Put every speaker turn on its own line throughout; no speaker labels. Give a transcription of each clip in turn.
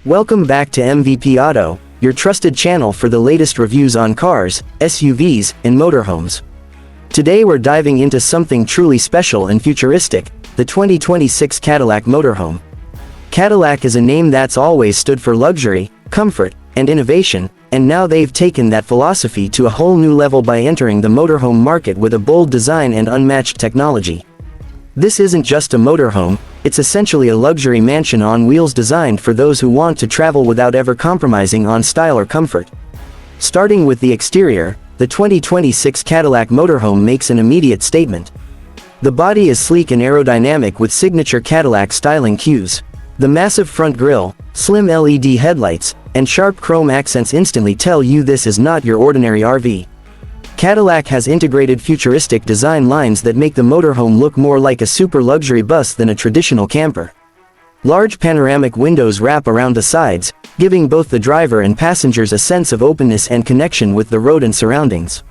Welcome back to MVP Auto, your trusted channel for the latest reviews on cars, SUVs, and motorhomes. Today we're diving into something truly special and futuristic, the 2026 Cadillac Motorhome. Cadillac is a name that's always stood for luxury, comfort, and innovation, and now they've taken that philosophy to a whole new level by entering the motorhome market with a bold design and unmatched technology. This isn't just a motorhome, it's essentially a luxury mansion on wheels designed for those who want to travel without ever compromising on style or comfort. Starting with the exterior, the 2026 Cadillac Motorhome makes an immediate statement. The body is sleek and aerodynamic with signature Cadillac styling cues. The massive front grille, slim LED headlights, and sharp chrome accents instantly tell you this is not your ordinary RV. Cadillac has integrated futuristic design lines that make the motorhome look more like a super luxury bus than a traditional camper. Large panoramic windows wrap around the sides, giving both the driver and passengers a sense of openness and connection with the road and surroundings.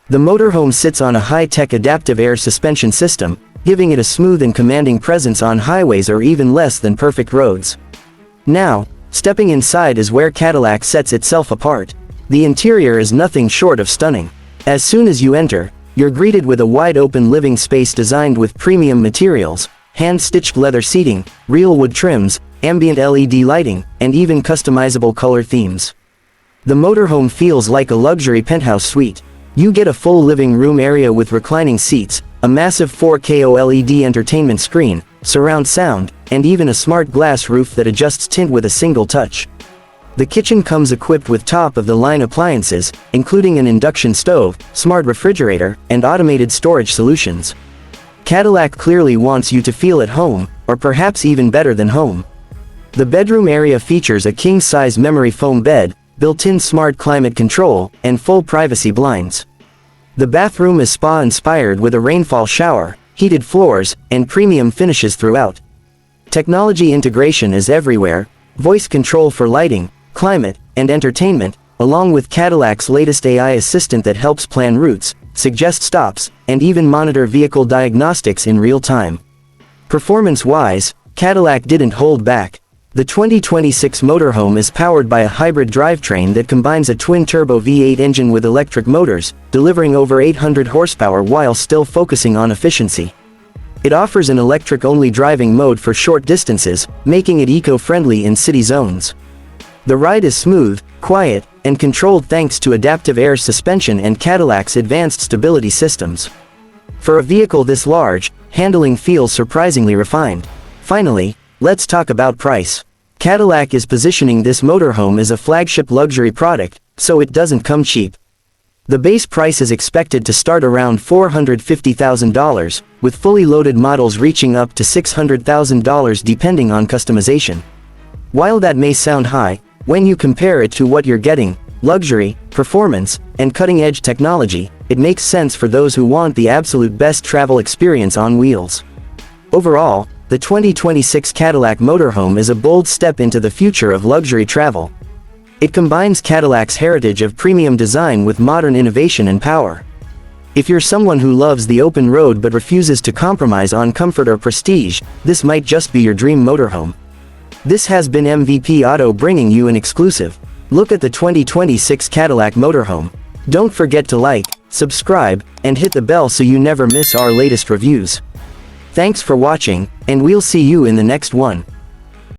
The motorhome sits on a high-tech adaptive air suspension system, giving it a smooth and commanding presence on highways or even less than perfect roads. Now, stepping inside is where Cadillac sets itself apart. The interior is nothing short of stunning. As soon as you enter, you're greeted with a wide-open living space designed with premium materials, hand-stitched leather seating, real wood trims, ambient LED lighting, and even customizable color themes. The motorhome feels like a luxury penthouse suite. You get a full living room area with reclining seats, a massive 4K OLED entertainment screen, surround sound, and even a smart glass roof that adjusts tint with a single touch. The kitchen comes equipped with top-of-the-line appliances, including an induction stove, smart refrigerator, and automated storage solutions. Cadillac clearly wants you to feel at home, or perhaps even better than home. The bedroom area features a king-size memory foam bed, built-in smart climate control, and full privacy blinds. The bathroom is spa-inspired with a rainfall shower, heated floors, and premium finishes throughout. Technology integration is everywhere: voice control for lighting, climate, and entertainment, along with Cadillac's latest AI assistant that helps plan routes, suggest stops, and even monitor vehicle diagnostics in real time. Performance-wise, Cadillac didn't hold back. The 2026 motorhome is powered by a hybrid drivetrain that combines a twin-turbo V8 engine with electric motors, delivering over 800 horsepower while still focusing on efficiency. It offers an electric-only driving mode for short distances, making it eco-friendly in city zones. The ride is smooth, quiet, and controlled thanks to adaptive air suspension and Cadillac's advanced stability systems. For a vehicle this large, handling feels surprisingly refined. Finally, let's talk about price. Cadillac is positioning this motorhome as a flagship luxury product, so it doesn't come cheap. The base price is expected to start around $450,000, with fully loaded models reaching up to $600,000 depending on customization. While that may sound high, when you compare it to what you're getting, luxury, performance, and cutting-edge technology, it makes sense for those who want the absolute best travel experience on wheels. Overall, the 2026 Cadillac Motorhome is a bold step into the future of luxury travel. It combines Cadillac's heritage of premium design with modern innovation and power. If you're someone who loves the open road but refuses to compromise on comfort or prestige, this might just be your dream motorhome. This has been MVP Auto bringing you an exclusive look at the 2026 Cadillac Motorhome. Don't forget to like, subscribe, and hit the bell so you never miss our latest reviews. Thanks for watching, and we'll see you in the next one.